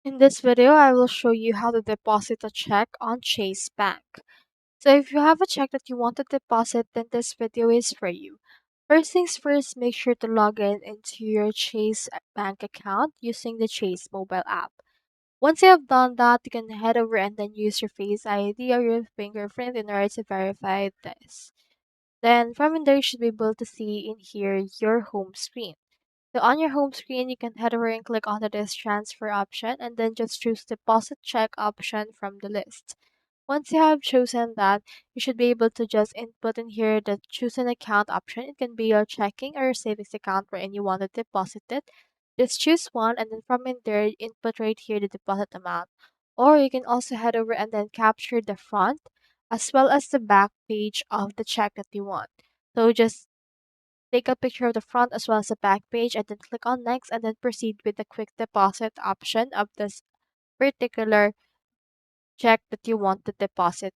In this video, I will show you how to deposit a check on Chase Bank. So if you have a check that you want to deposit, then this video is for you. First things first, make sure to log in into your Chase Bank account using the Chase mobile app. Once you have done that, you can head over and then use your Face ID or your fingerprint in order to verify this. Then from in there, you should be able to see in here your home screen. So on your home screen, you can head over and click onto this transfer option and then just choose deposit check option from the list. Once you have chosen that, you should be able to just input in here the choose an account option. It can be your checking or your savings account wherein you want to deposit it. Just choose one and then from in there, input right here the deposit amount. Or you can also head over and then capture the front as well as the back page of the check that you want. So just take a picture of the front as well as the back page and then click on next and then proceed with the quick deposit option of this particular check that you want to deposit